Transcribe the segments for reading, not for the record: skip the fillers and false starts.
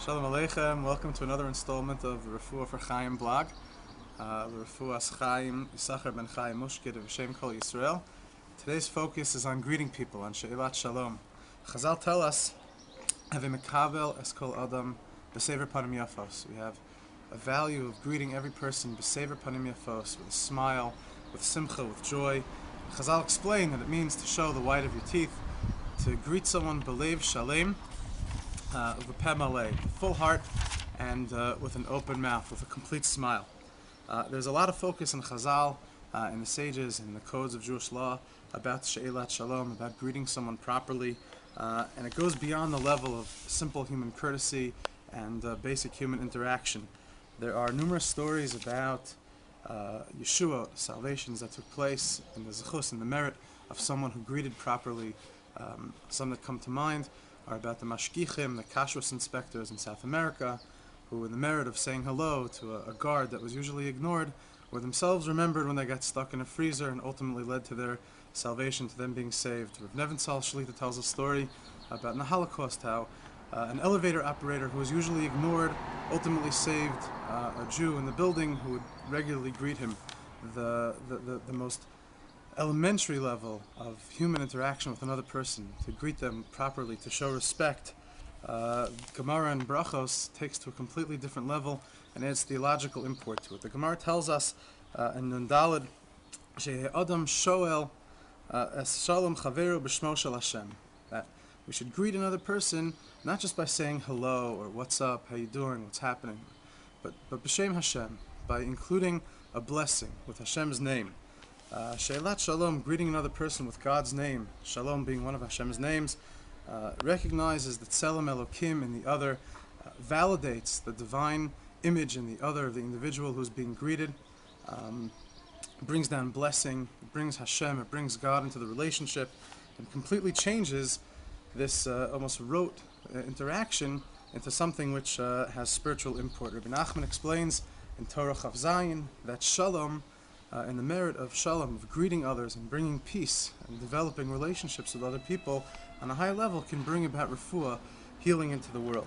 Shalom Aleichem, welcome to another installment of the refuah for Chaim blog. Refuah's Chaim, Yisachar ben Chaim Mushkid of Hashem Kol Yisrael. Today's focus is on greeting people, on She'ilat Shalom. Chazal tell us, have a mekabel es kol adam b'sever panim yafos. We have a value of greeting every person b'sever panim yafos, with a smile, with simcha, with joy. Chazal explain that it means to show the white of your teeth, to greet someone b'lev shalem, with a peh maleh, full heart, and with an open mouth, with a complete smile. There's a lot of focus in Chazal, in the sages, in the codes of Jewish law, about She'ilat Shalom, about greeting someone properly, and it goes beyond the level of simple human courtesy and basic human interaction. There are numerous stories about Yeshua, salvations that took place, and the zechus and the merit of someone who greeted properly. Some that come to mind are about the mashgichim, the kashrus inspectors in South America, who, in the merit of saying hello to a guard that was usually ignored, were themselves remembered when they got stuck in a freezer and ultimately led to their salvation, to them being saved. Rav Nevinsal Shlita tells a story about in the Holocaust how an elevator operator who was usually ignored ultimately saved a Jew in the building who would regularly greet him. The most elementary level of human interaction with another person, to greet them properly, to show respect. Gemara and Brachos takes to a completely different level and adds theological import to it. The Gemara tells us in Nun Daled, Adam shoel es shalom chaveru b'shmo shel Hashem, that we should greet another person not just by saying hello or what's up, how you doing, what's happening, but b'shem Hashem, by including a blessing with Hashem's name. She'ilat Shalom, greeting another person with God's name, Shalom being one of Hashem's names, recognizes the Tselem Elokim in the other, validates the divine image in the other, of the individual who's being greeted, brings down blessing, it brings Hashem, it brings God into the relationship, and completely changes this almost rote interaction into something which has spiritual import. Rabbi Nachman explains in Torah Chav Zayin that Shalom, and the merit of Shalom, of greeting others and bringing peace and developing relationships with other people on a high level, can bring about refuah, healing into the world.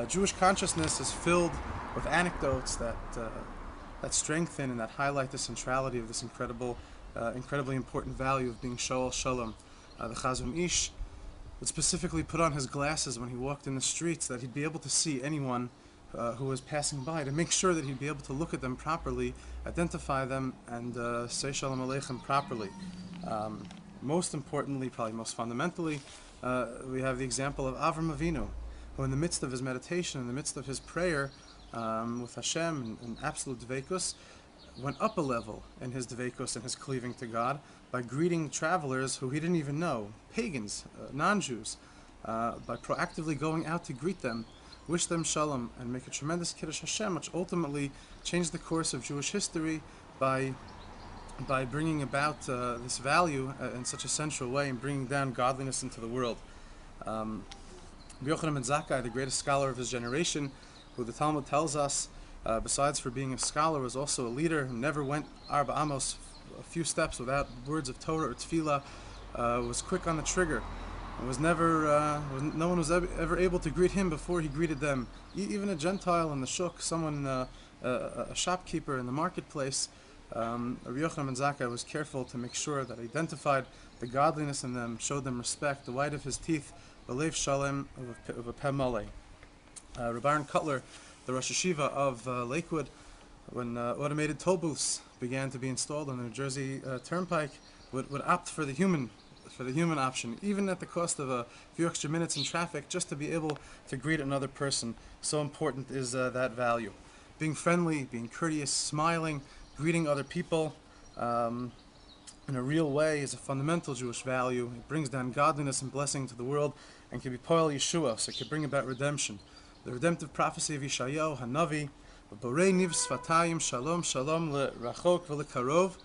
Jewish consciousness is filled with anecdotes that strengthen and that highlight the centrality of this incredibly important value of being Shoel Shalom. The Chazon Ish would specifically put on his glasses when he walked in the streets, that he'd be able to see anyone who was passing by, to make sure that he'd be able to look at them properly, identify them, and say Shalom Aleichem properly. Most importantly, probably most fundamentally, we have the example of Avram Avinu, who in the midst of his meditation, in the midst of his prayer with Hashem and absolute dveikus, went up a level in his dveikus and his cleaving to God by greeting travelers who he didn't even know, pagans, non-Jews, by proactively going out to greet them, wish them shalom, and make a tremendous Kiddush Hashem, which ultimately changed the course of Jewish history by bringing about this value in such a central way, and bringing down godliness into the world. Yochanan ben Zakkai, the greatest scholar of his generation, who the Talmud tells us, besides for being a scholar, was also a leader, who never went Arba Amos, a few steps, without words of Torah or Tefillah, was quick on the trigger. No one was ever able to greet him before he greeted them. Even a Gentile in the shuk, someone, a shopkeeper in the marketplace, Rabbi Yochanan ben Zakkai was careful to make sure that he identified the godliness in them, showed them respect, the white of his teeth, the lev shalem of a peh maleh. Rabbi Aaron Cutler, the Rosh Yeshiva of Lakewood, when automated toll booths began to be installed on the New Jersey Turnpike, would opt for the human option, even at the cost of a few extra minutes in traffic, just to be able to greet another person. So important is that value. Being friendly, being courteous, smiling, greeting other people in a real way is a fundamental Jewish value. It brings down godliness and blessing to the world, and can be poel Yeshua, so it can bring about redemption. The redemptive prophecy of Yeshayahu Hanavi, Borei niv sfatayim shalom shalom le'rachok v'le'karov,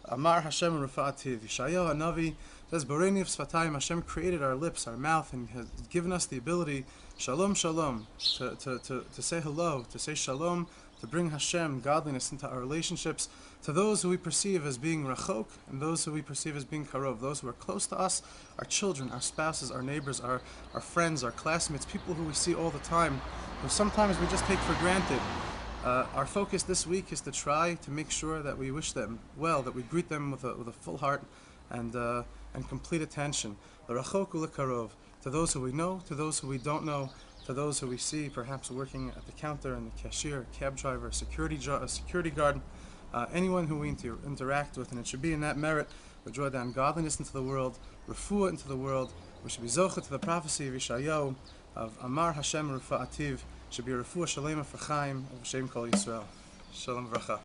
Amar Hashem Rafa'ativ. Yeshayahu Hanavi says, Borei niv sfatayim, Hashem created our lips, our mouth, and has given us the ability, shalom shalom, to say hello, to say shalom, to bring Hashem, godliness, into our relationships, to those who we perceive as being rachok, and those who we perceive as being karov, those who are close to us, our children, our spouses, our neighbors, our friends, our classmates, people who we see all the time, who sometimes we just take for granted. Our focus this week is to try to make sure that we wish them well, that we greet them with a full heart and complete attention. L'rachok u'lekarov, to those who we know, to those who we don't know, to those who we see perhaps working at the counter, and the cashier, cab driver, security guard, anyone who we interact with, and it should be in that merit we draw down godliness into the world, refuah into the world. We should be zocheh to the prophecy of Yeshayahu of Amar Hashem Refuah Ativ, should be a refuah shalema for Chaim of Shem Kol Yisrael. Shalom v'racha.